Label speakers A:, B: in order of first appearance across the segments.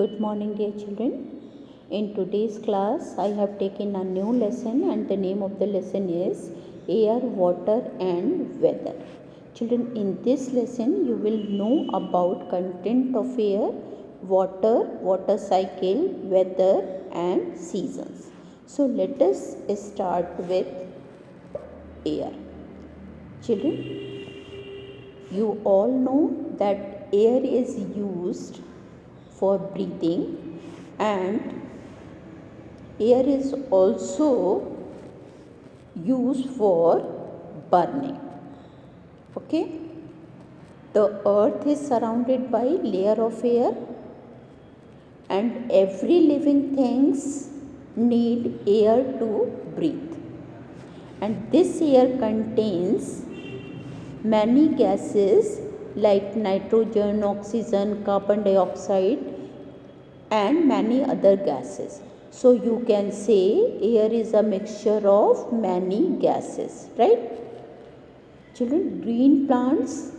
A: Good morning, dear children. In today's class, I have taken a new lesson, and the name of the lesson is Air, Water, and Weather. Children, in this lesson, you will know about content of air, water cycle, weather, and seasons. So, let us start with air. Children, you all know that air is used for breathing and air is also used for burning. Okay, the earth is surrounded by layer of air and every living things need air to breathe, and this air contains many gases like nitrogen, oxygen, carbon dioxide, and many other gases. So you can say air is a mixture of many gases, right? Children, green plants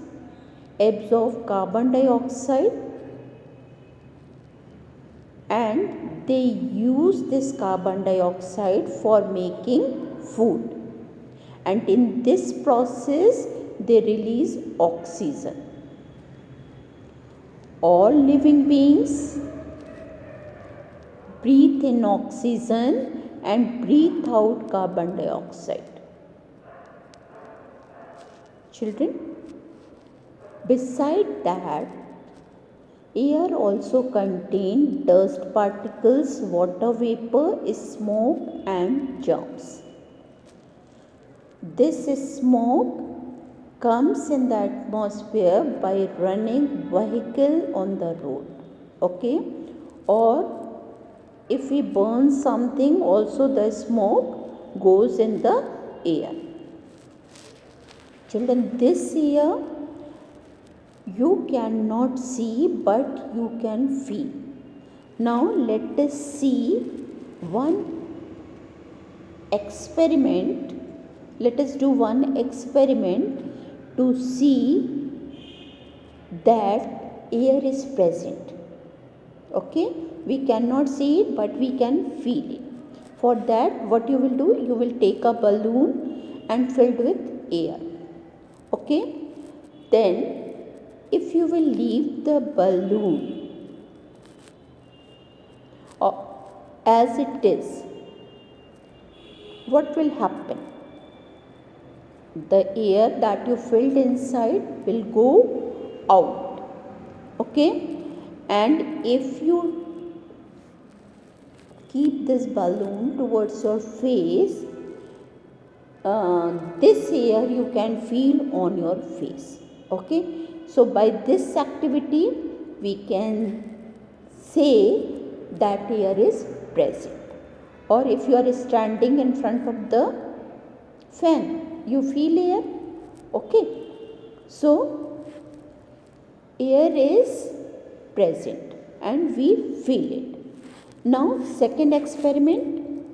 A: absorb carbon dioxide and they use this carbon dioxide for making food, and in this process they release oxygen. All living beings breathe in oxygen and breathe out carbon dioxide. Children, beside that, air also contains dust particles, water vapor, smoke, and germs. This smoke comes in the atmosphere by running vehicle on the road, okay, or if we burn something, also the smoke goes in the air. Children, this air you cannot see but you can feel. Now let us see one experiment. Let us do one experiment to see that air is present. Okay, we cannot see it but we can feel it. For that, what you will do, you will take a balloon and filled with air. Okay, then if you will leave the balloon as it is, what will happen? The air that you filled inside will go out. Okay, and if you keep this balloon towards your face, this air you can feel on your face. Okay, so by this activity we can say that air is present. Or if you are standing in front of the fan, you feel air. Okay, so air is present and we feel it. Now second experiment.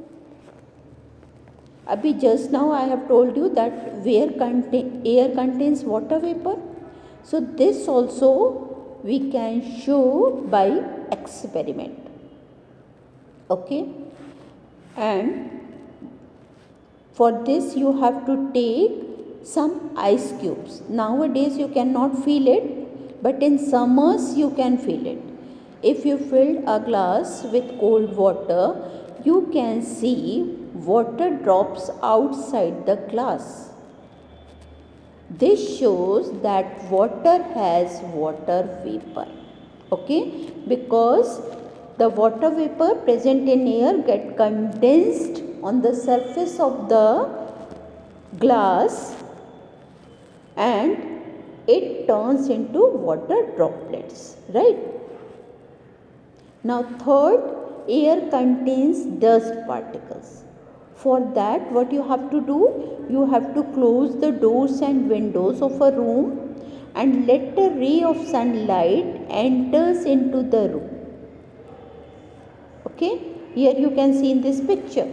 A: Abhi just now I have told you that air contains water vapor. So this also we can show by experiment. Okay, and for this you have to take some ice cubes. Nowadays you cannot feel it, but in summers you can feel it. If you fill a glass with cold water, you can see water drops outside the glass. This shows that water has water vapor. Okay, because the water vapor present in air get condensed on the surface of the glass and it turns into water droplets, right? Now third, air contains dust particles. For that, what you have to do, you have to close the doors and windows of a room and let a ray of sunlight enters into the room. Okay, here you can see in this picture.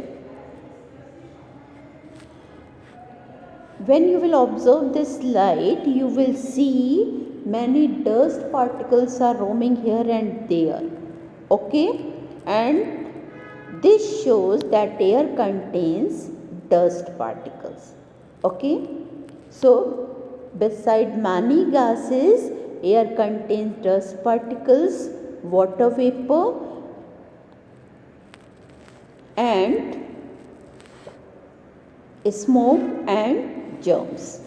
A: When you will observe this light, you will see many dust particles are roaming here and there. Okay, and this shows that air contains dust particles. Okay, so beside many gases, air contains dust particles, water vapor, and smoke and germs.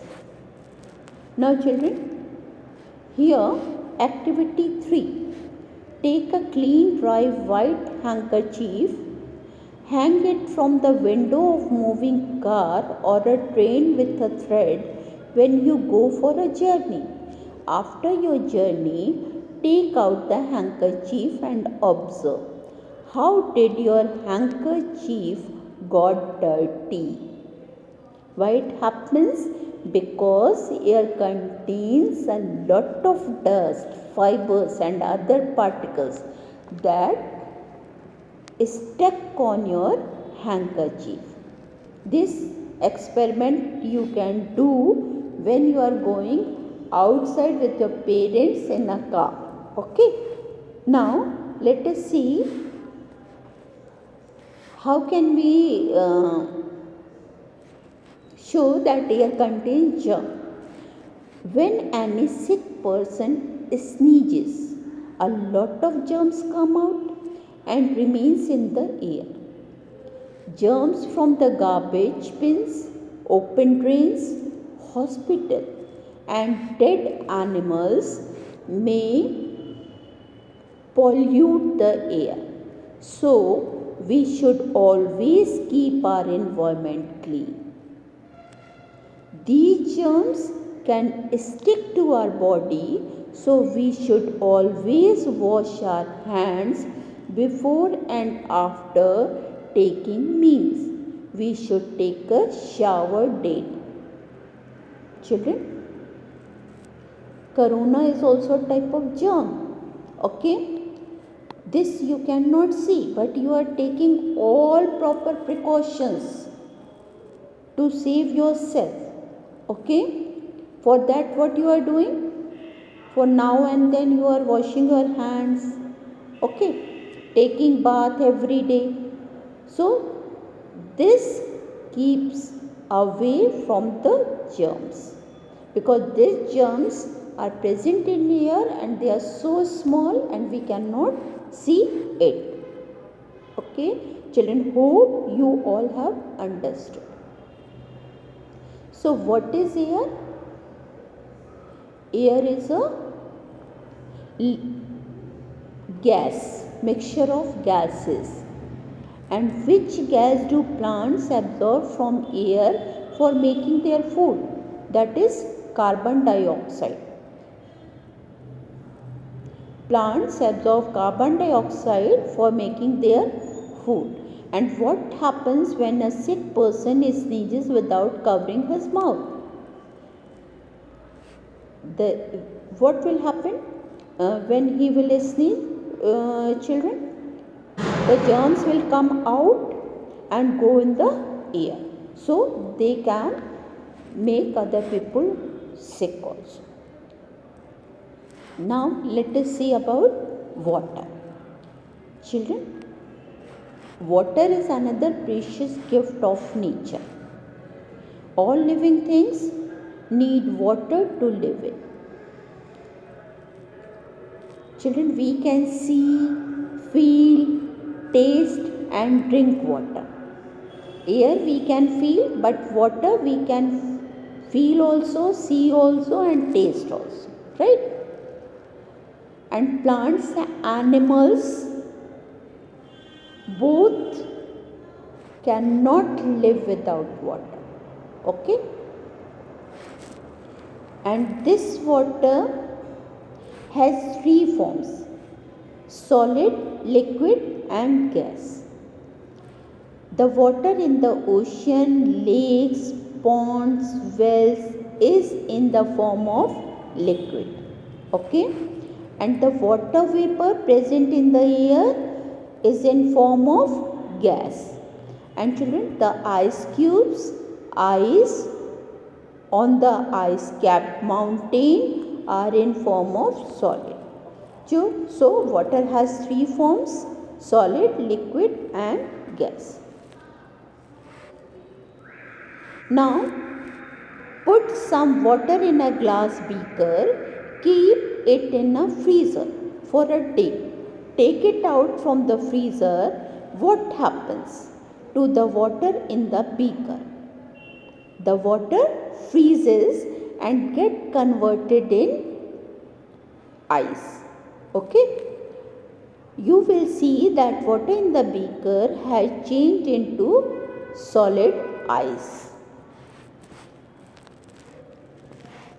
A: Now children, here activity 3. Take a clean dry white handkerchief, hang it from the window of moving car or a train with a thread when you go for a journey. After your journey, take out the handkerchief and observe. How did your handkerchief got dirty? Why it happens? Because air contains a lot of dust, fibers and other particles that stuck on your handkerchief. This experiment you can do when you are going outside with your parents in a car. Okay. Now let us see how can we show that air contains germ. When any sick person sneezes, a lot of germs come out and remains in the air. Germs from the garbage bins, open drains, hospital and dead animals may pollute the air. So, we should always keep our environment clean. These germs can stick to our body, so we should always wash our hands before and after taking meals. We should take a shower daily. Children, corona is also a type of germ. Okay? This you cannot see, but you are taking all proper precautions to save yourself. Okay, for that what you are doing? For now and then you are washing your hands. Okay, taking bath every day. So this keeps away from the germs, because these germs are present in air and they are so small and we cannot see it. Okay, children, hope you all have understood. So what is air? Air is a gas, mixture of gases. And which gas do plants absorb from air for making their food? That is carbon dioxide. Plants absorb carbon dioxide for making their food. And what happens when a sick person sneezes without covering his mouth? What will happen when he will sneeze, children? The germs will come out and go in the air. So they can make other people sick also. Now let us see about water. Children, water is another precious gift of nature. All living things need water to live in. Children, we can see, feel, taste and drink water. Air we can feel, but water we can feel also, see also and taste also. Right? And plants and animals both cannot live without water. Okay? And this water has three forms: solid, liquid and gas. The water in the ocean, lakes, ponds, wells is in the form of liquid. Okay? And the water vapor present in the air is in form of gas. And children, the ice cubes, ice on the ice capped mountain are in form of solid. So water has three forms: solid, liquid and gas. Now put some water in a glass beaker, keep it in a freezer for a day. Take it out from the freezer. What happens to the water in the beaker? The water freezes and get converted in ice. Okay? You will see that water in the beaker has changed into solid ice.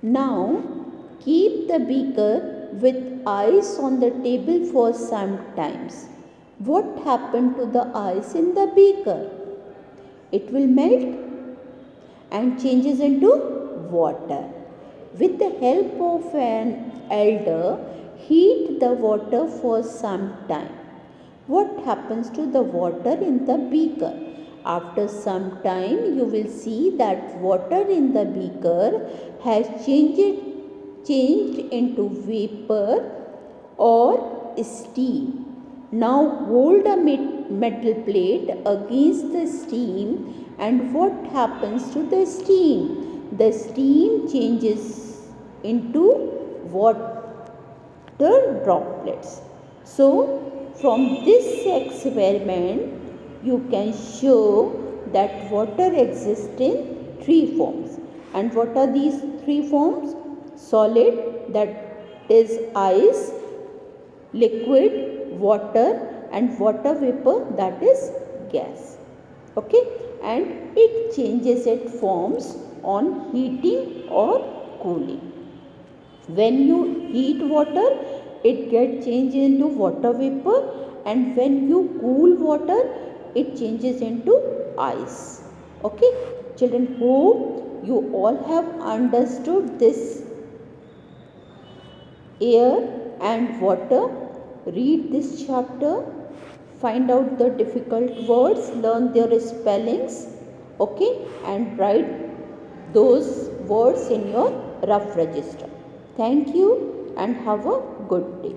A: Now keep the beaker with ice on the table for some times. What happened to the ice in the beaker? It will melt and changes into water. With the help of an elder, heat the water for some time. What happens to the water in the beaker? After some time, you will see that water in the beaker has changed into vapor or steam. Now hold a metal plate against the steam, and what happens to the steam? The steam changes into water droplets. So from this experiment you can show that water exists in three forms. And what are these three forms? Solid, that is ice; liquid, water; and water vapor, that is gas. Okay, and it changes its forms on heating or cooling. When you heat water, it gets changed into water vapor, and when you cool water, it changes into ice. Okay, children, hope you all have understood this air and water. Read this chapter, find out the difficult words, learn their spellings, okay, and write those words in your rough register. Thank you and have a good day.